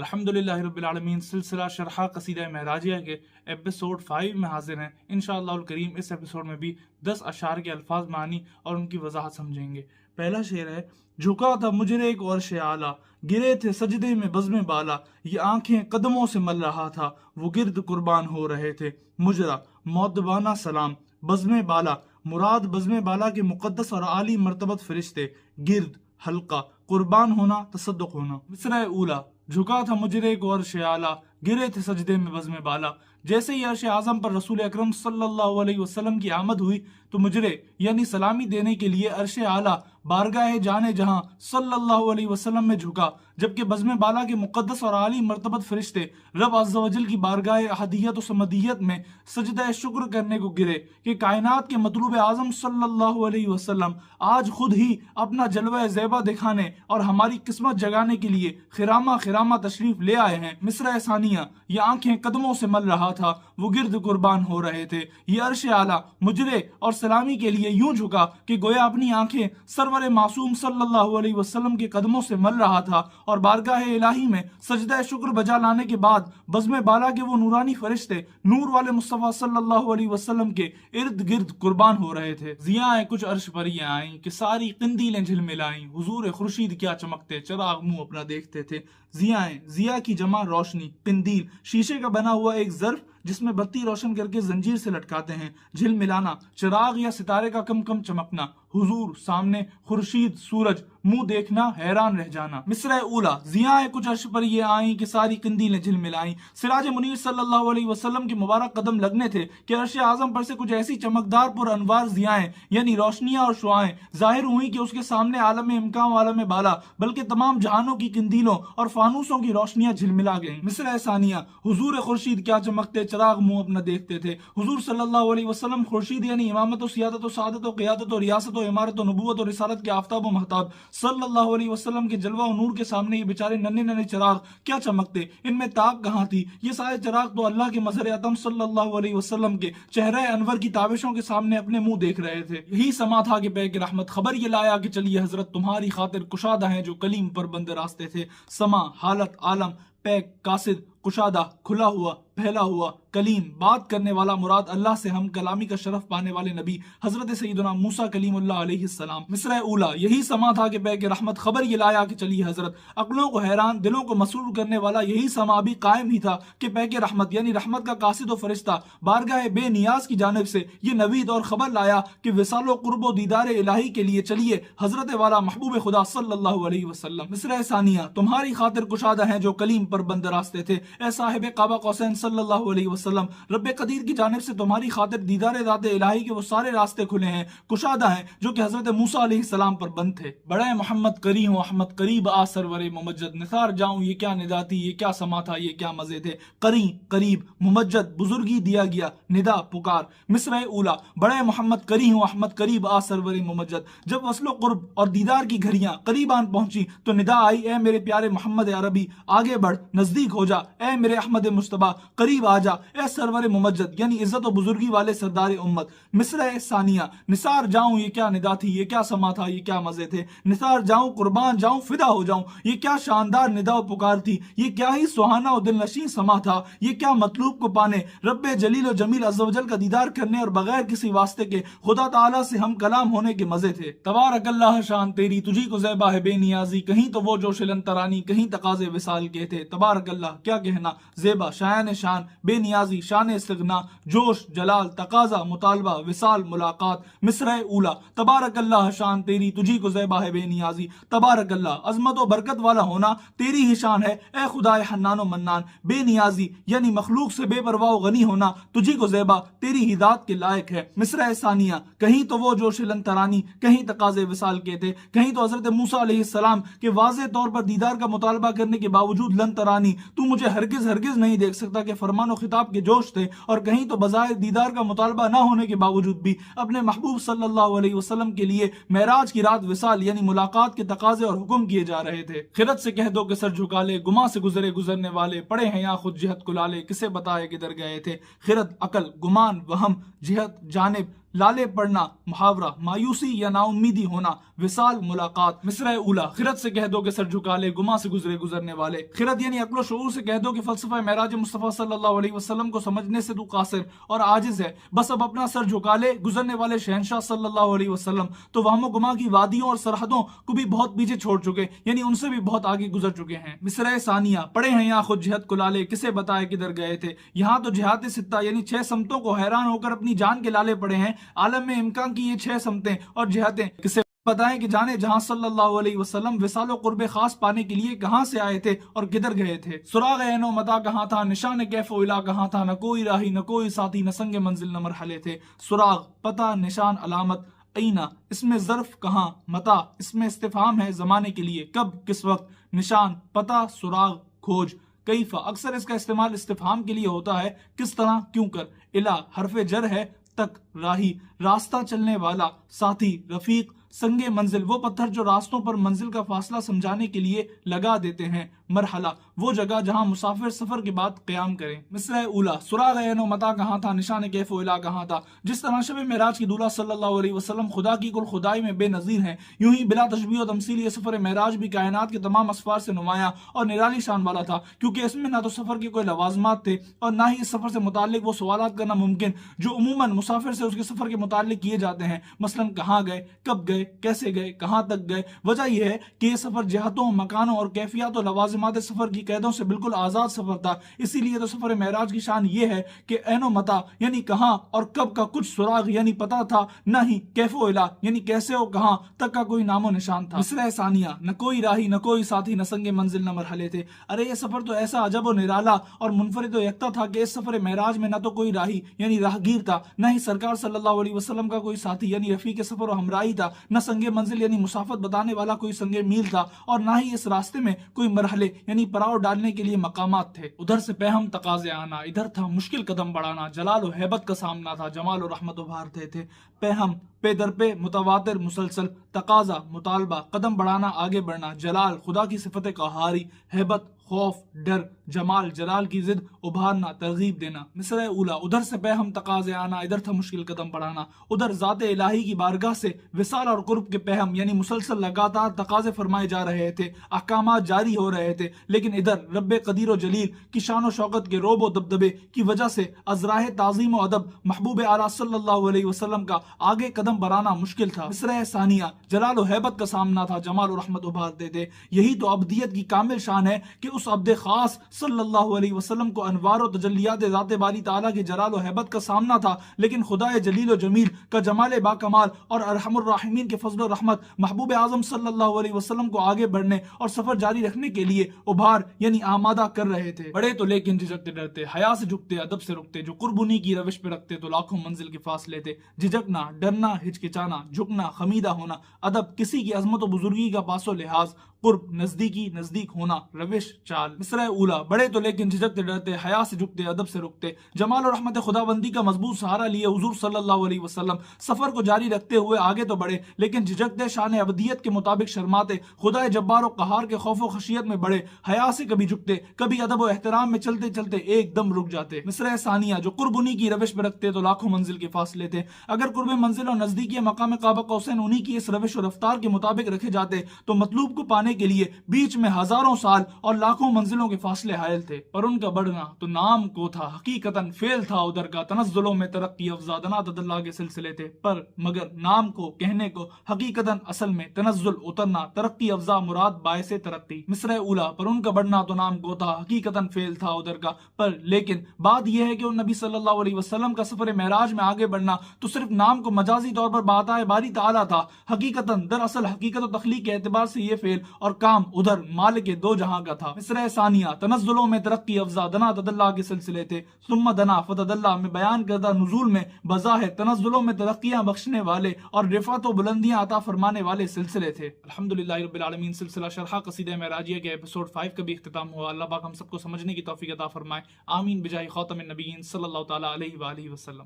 الحمدللہ رب العالمین سلسلہ شرح قصیدہ معراجیہ کے ایپیسوڈ 5 میں حاضر ہیں۔ انشاءاللہ الکریم اس ایپیسوڈ میں بھی 10 اشعار کے الفاظ معنی اور ان کی وضاحت سمجھیں گے۔ پہلا شعر ہے: جھکا تھا مجرے ایک عرش اعلیٰ، گرے تھے سجدے میں بزم بالا، یہ آنکھیں قدموں سے مل رہا تھا، وہ گرد قربان ہو رہے تھے۔ مجرا مؤدبانہ سلام، بزم بالا مراد بزم بالا کے مقدس اور عالی مرتبت فرشتے، گرد حلقہ قربان ہونا تصدق ہونا۔ مصرع اولا: جھکا تھا مجرے ایک عرش اعلیٰ، گرے تھے سجدے میں بزم بالا۔ جیسے ہی عرش اعظم پر رسول اکرم صلی اللہ علیہ وسلم کی آمد ہوئی تو مجرے یعنی سلامی دینے کے لیے عرش اعلیٰ بارگاہ جانے جہاں صلی اللہ علیہ وسلم میں جھکا، جبکہ بزم بالا کے مقدس اور عالی مرتبت فرشتے رب عز و جل کی بارگاہ احدیت و صمدیت میں سجدہ شکر کرنے کو گرے کہ کائنات کے مطلوب اعظم صلی اللہ علیہ وسلم آج خود ہی اپنا جلوہ زیبا دکھانے اور ہماری قسمت جگانے کے لیے خرامہ خرامہ تشریف لے آئے ہیں۔ مصرع ثانیہ: یہ آنکھیں قدموں سے مل رہا تھا، وہ گرد قربان ہو رہے تھے۔ یہ عرش اعلیٰ مجرے اور سلامی کے لیے یوں جھکا کہ گویا اپنی آنکھیں سرور معصوم صلی اللہ علیہ وسلم کے قدموں سے مل رہا تھا، اور بارگاہ الہی میں سجدہ شکر بجا لانے کے بعد بزم بالا کے وہ نورانی فرشتے نور والے مصطفیٰ صلی اللہ علیہ وسلم کے ارد گرد قربان ہو رہے تھے۔ ضیائیں کچھ عرش پر یہ آئیں کہ ساری قندیلیں جھلملائیں، حضور خورشید کیا چمکتے، چراغ منہ اپنا دیکھتے تھے۔ ضیائیں، ضیا کی جمع روشنی، قندیل شیشے کا بنا ہوا ایک ظرف جس میں بتی روشن کر کے زنجیر سے لٹکاتے ہیں۔ جھلملانا، چراغ یا ستارے کا کم کم چمکنا، حضور سامنے، خورشید سورج منہ دیکھنا، حیران رہ جانا۔ مصرع اولا: ضیائیں کچھ عرش پر یہ آئیں کہ ساری قندیلیں جھلملائیں۔ سراج منیر صلی اللہ علیہ وسلم کے مبارک قدم لگنے تھے کہ عرش اعظم پر سے کچھ ایسی چمکدار پر انوار ضیائیں یعنی روشنیاں اور شعائیں ظاہر ہوئیں کہ اس کے سامنے عالم امکان و عالم بالا بلکہ تمام جہانوں کی قندیلوں اور فانوسوں کی روشنیاں جھلملا گئیں۔ مصرع ثانیہ: حضور خورشید کیا چمکتے، چراغ منہ اپنا دیکھتے تھے۔ حضور صلی اللہ علیہ وسلم خورشید یعنی امامت و سیادت و سعادت و قیادت و ریاست و امارت و نبوت و رسالت کے آفتاب و مہتاب صلی اللہ علیہ وسلم کے جلوہ و نور کے سامنے یہ بیچارے ننھے ننھے چراغ کیا چمکتے، ان میں تاب کہاں تھی؟ یہ سارے چراغ تو اللہ کے مظہر اعظم صلی اللہ علیہ وسلم کے چہرہ انور کی تابشوں کے سامنے اپنے منہ دیکھ رہے تھے۔ یہی سما تھا کہ پیک رحمت خبر یہ لایا کہ چلیے حضرت تمہاری خاطر کشادہ ہیں جو کلیم پر بند راستے تھے۔ سما حالت عالم، پیک قاصد کشادہ کھلا ہوا پھیلا ہوا، کلیم بات کرنے والا مراد اللہ سے ہم کلامی کا شرف پانے والے نبی حضرت سیدنا موسیٰ کلیم اللہ علیہ السلام۔ مصرع اولا: یہی سما تھا کہ پیک رحمت خبر یہ لایا کہ چلی حضرت، عقلوں کو حیران دلوں کو مسرور کرنے والا یہی سما بھی قائم ہی تھا کہ پیک رحمت یعنی رحمت کا قاصد و فرشتہ بارگاہ بے نیاز کی جانب سے یہ نوید اور خبر لایا کہ وصال و قرب و دیدار الہی کے لیے چلیے حضرت والا محبوب خدا صلی اللہ علیہ وسلم۔ مصرع ثانیہ: تمہاری خاطر کشادہ ہیں جو کلیم پر بند راستے تھے، اے صاحب قاب قوسین صلی اللہ علیہ وسلم، رب قدیر کی جانب سے تمہاری خاطر دیدار ذات الہی کے وہ سارے راستے کھلے ہیں، کشادہ ہیں جو کہ حضرت موسیٰ علیہ السلام پر بند تھے۔ بڑے محمد قری ہوں احمد قریب آ سرور ممجد، نثار جاؤں یہ کیا ندا تھی، یہ کیا سما تھا، یہ کیا مزے تھے۔ قری قریب، ممجد بزرگی دیا گیا، ندا پکار۔ مصرع اولا: بڑے محمد قری ہوں احمد قریب آ سرور ممجد، جب وصل و قرب اور دیدار کی گھڑیاں قریب آن پہنچی تو ندا آئی، اے میرے پیارے محمد عربی آگے بڑھ، نزدیک ہو جا، اے میرے احمد مصطفیٰ قریب آ جا، اے سرور ممجد یعنی عزت و بزرگی والے سردار امت۔ مصرع ثانیہ: نثار جاؤں یہ کیا ندا تھی، یہ کیا سما تھا، یہ کیا مزے تھے۔ نثار جاؤں قربان جاؤں فدا ہو جاؤں، یہ کیا شاندار ندا و پکار تھی، یہ کیا ہی سہانا و دل نشین سما تھا، یہ کیا مطلوب کو پانے رب جلیل و جمیل عز و جل کا دیدار کرنے اور بغیر کسی واسطے کے خدا تعالیٰ سے ہم کلام ہونے کے مزے تھے۔ تبارک اللہ شان تیری تجھی کو زیبا ہے بے نیازی، کہیں تو وہ جوش لن ترانی کہیں تقاضے وصال کے تھے۔ تبارک اللہ کیا کہنا، زیبا شایان شان، بے نیازی شان استغنا، جوش جلال تقاضا مطالبہ وصال ملاقات۔ مصرع اولا: تبارک اللہ شان تیری تجھی کو زیبا ہے بے نیازی، تبارک اللہ عظمت و برکت والا ہونا تیری ہی شان ہے اے خدائے حنان و منان، بے نیازی یعنی مخلوق سے بے پرواہ و غنی ہونا تجھی کو زیبا تیری ہی ذات کے لائق ہے۔ مصرع ثانیہ: کہیں تو وہ جوش لن ترانی کہیں تقاضے وصال کے تھے، کہیں تو حضرت موسیٰ علیہ السلام کے واضح طور پر دیدار کا مطالبہ کرنے کے باوجود لن ترانی تو مجھے ہرگز ہرگز نہیں دیکھ سکتا کہ فرمان و خطاب کے جوش تھے، اور کہیں تو بظاہر دیدار کا مطالبہ نہ ہونے کے باوجود بھی اپنے محبوب صلی اللہ علیہ وسلم کے لیے معراج کی رات وصال یعنی ملاقات کے تقاضے اور حکم کیے جا رہے تھے۔ خرد سے کہہ دو کہ سر جھکا لے، گما سے گزرے گزرنے والے، پڑے ہیں یا خود جہت کو لالے، کسے بتائے کدھر گئے تھے۔ خرد عقل، گمان وہم، جہت جانب، لالے پڑنا محاورہ مایوسی یا نا امیدی ہونا وصال ملاقات مصرع اولا خرد سے کہہ دو کہ سر جھکا لے گما سے گزرے گزرنے والے خرد یعنی عقل و شعور سے کہہ دو کہ فلسفہ معراج مصطفیٰ صلی اللہ علیہ وسلم کو سمجھنے سے تو قاصر اور عاجز ہے، بس اب اپنا سر جھکا لے گزرنے والے شہنشاہ صلی اللہ علیہ وسلم تو وہم و گما کی وادیوں اور سرحدوں کو بھی بہت پیچھے چھوڑ چکے، یعنی ان سے بھی بہت آگے گزر چکے ہیں۔ مصرع ثانیہ پڑے ہیں یہاں خود جہت کو لالے کسے بتائے کدھر گئے تھے، یہاں تو جہات ستہ یعنی 6 سمتوں کو حیران ہو کر اپنی جان کے لالے پڑے ہیں، عالم میں امکان کی یہ 6 سمتیں اور جہتیں کسے بتائیں کہ جانے جہاں صلی اللہ علیہ وسلم وصال و قرب خاص پانے کے لیے کہاں سے آئے تھے اور کدھر گئے تھے۔ سراغ عین و متا کہاں تھا، نشان کیف و الا کہاں تھا، نہ کوئی راہی نہ کوئی ساتھی نہ سنگ منزل نہ مرحلے تھے۔ سراغ پتہ نشان علامت، اینا اس میں ظرف کہاں، متا اس میں استفہام ہے زمانے کے لیے کب کس وقت، نشان پتہ سراغ کھوج، کیفا اکثر اس کا استعمال استفہام کے لیے ہوتا ہے کس طرح کیوں کر، الا حرف جر ہے تک، راہی راستہ چلنے والا، ساتھی رفیق، سنگ منزل وہ پتھر جو راستوں پر منزل کا فاصلہ سمجھانے کے لیے لگا دیتے ہیں، مرحلہ وہ جگہ جہاں مسافر سفر کے بعد قیام کریں۔ مصرع اولا سراغ عین و متا کہاں تھا، نشان کیف و الا کہاں تھا۔ جس طرح شب معراج کی دولہا صلی اللہ علیہ وسلم خدا کی کل خدائی میں بے نظیر ہیں، یوں ہی بلا تشبیہ و تمثیل یہ سفر معراج بھی کائنات کے تمام اسفار سے نمایاں اور نرالی شان والا تھا، کیونکہ اس میں نہ تو سفر کے کوئی لوازمات تھے اور نہ ہی اس سفر سے متعلق وہ سوالات کرنا ممکن جو عموماً مسافر سے اس کے سفر کے متعلق کیے جاتے ہیں، مثلا کہاں گئے، کب گئے، کیسے گئے، کہاں تک گئے۔ وجہ یہ ہے کہ یہ سفر جہتوں، مکانوں اور کیفیات و لوازمات سفر کی قیدوں سے بالکل آزاد سفر تھا، اسی لیے تو سفر معراج کی شان یہ ہے کہ عین و متا یعنی کہاں اور کب کا کچھ سراغ یعنی پتہ تھا، نہ ہی کیف و الا یعنی کیسے اور کہاں تک کا کوئی نام و نشان تھا۔ مصرع ثانیہ نہ کوئی راہی نہ کوئی ساتھی نہ سنگ منزل نہ مرحلے تھے۔ ارے یہ سفر تو ایسا عجب و نرالا اور منفرد و یکتا تھا کہ اس سفر معراج میں نہ تو کوئی راہی یعنی راہگیر تھا، نہ ہی سرکار صلی اللہ علیہ وسلم کا کوئی ساتھی یعنی رفیق سفر و ہمراہی تھا، نہ سنگ منزل یعنی مسافت بتانے والا کوئی سنگ میل تھا، اور نہ ہی اس راستے میں کوئی مرحلے یعنی پڑاؤ ڈالنے کے لیے مقامات تھے۔ ادھر سے پہم تقاضے آنا، ادھر تھا مشکل قدم بڑھانا، جلال و ہیبت کا سامنا تھا، جمال و رحمت ابھارتے تھے۔ پہم پہ در پہ متواتر مسلسل، تقاضا مطالبہ، قدم بڑھانا آگے بڑھنا، جلال خدا کی صفت قہاری، ہیبت خوف ڈر، جمال جلال کی ضد ابھارنا ترغیب دینا۔ مصرع اولا ادھر سے پہم تقاضے آنا، ادھر تھا مشکل قدم بڑھانا، ادھر ذات الہی کی بارگاہ سے وصال اور قرب کے پہم یعنی مسلسل لگاتار تقاضے فرمائے جا رہے تھے، احکامات جاری ہو رہے تھے، لیکن ادھر رب قدیر و جلیل کی شان و شوکت کے روب و دبدبے کی وجہ سے ازراہ تعظیم و ادب محبوب اعلیٰ صلی اللہ علیہ وسلم کا آگے قدم بڑھانا مشکل تھا۔ مصرع ثانیہ جلال و ہیبت کا سامنا تھا، جمال و رحمت ابھارتے تھے۔ یہی تو عبدیت کی کامل شان ہے کہ اس عبد خاص صلی اللہ علیہ وسلم کو انوار و تجلیات ذات باری تعالیٰ کی جلال و ہیبت کا سامنا تھا، لیکن خدا جلیل و جمیل کا جمال با کمال اور ارحم الراحمین کے فضل و رحمت محبوب اعظم صلی اللہ علیہ وسلم کو آگے بڑھنے اور سفر جاری رکھنے کے لیے ابھار یعنی آمادہ کر رہے تھے۔ بڑے تو لیکن جھجکتے ڈرتے، حیا سے جھکتے، ادب سے رکتے، جو قربانی کی روش پہ رکھتے تو لاکھوں منزل کے فاصلے تھے۔ جھجکنا، ڈرنا، ہچکچانا، جھکنا، خمیدہ ہونا، ادب کسی کی عظمت و بزرگی کا پاس و لحاظ، قرب نزدیکی، نزدیک ہونا، روش چال۔ مصرع اولا بڑے تو لیکن جھجکتے ڈرتے، حیا سے جھکتے، ادب سے رکتے، جمال و رحمت خدا بندی کا مضبوط سہارا لیے حضور صلی اللہ علیہ وسلم سفر کو جاری رکھتے ہوئے آگے تو بڑھے، لیکن جھجکتے، شان ابدیت کے مطابق شرماتے، خدا جبار و قہار کے خوف و خشیت میں بڑھے، حیا سے کبھی جھکتے، کبھی ادب و احترام میں چلتے چلتے ایک دم رک جاتے۔ مصرع ثانیہ جو قرب انہی کی روش پہ رکھتے تو لاکھوں منزل کے فاصلے تھے۔ اگر قرب منزل اور نزدیکی مقام قاب قوسین انہی کی اس روش و رفتار کے مطابق رکھے جاتے تو مطلوب کو پانے کے لیے بیچ میں ہزاروں سال اور لاکھوں منزلوں کے فاصلے حائل تھے، اور ان کا بڑھنا تو نام کو تھا، حقیقتاً فعل تھا ادھر کا، تنزلوں میں ترقی افزا دنا تدلہ کے سلسلے تھے، پر مگر نام کو کہنے کو حقیقتاً اصل میں تنزل اترنا، ترقی افزا مراد باعث ترقی۔ مصرع اولا پر ان کا بڑھنا تو نام کو تھا، حقیقتاً فعل تھا ادھر کا، پر لیکن بات یہ ہے کہ ان نبی صلی اللہ علیہ وسلم کا سفر معراج میں آگے بڑھنا تو صرف نام کو مجازی طور پر بعطائے باری تعالیٰ تھا، حقیقتاً دراصل حقیقت و تخلیق کے اعتبار سے یہ فعل اور کام ادھر مالک دو جہاں کا تھا۔ مصرع ثانیہ تنزلوں میں ترقی افزا دنا تدلہ کے سلسلے تھے، ثم دنا فتدلہ میں بیان کردہ نزول میں بظاہر تنزلوں میں ترقیاں بخشنے والے اور رفعت و بلندیاں عطا فرمانے والے سلسلے تھے۔ الحمدللہ رب العالمین سلسلہ شرح قصیدہ معراجیہ کے ایپیسوڈ 5 کا بھی اختتام ہوا۔ اللہ پاک ہم سب کو سمجھنے کی توفیق عطا فرمائے، آمین بجاہ خاتم النبیین صلی اللہ تعالیٰ علیہ وآلہ وسلم۔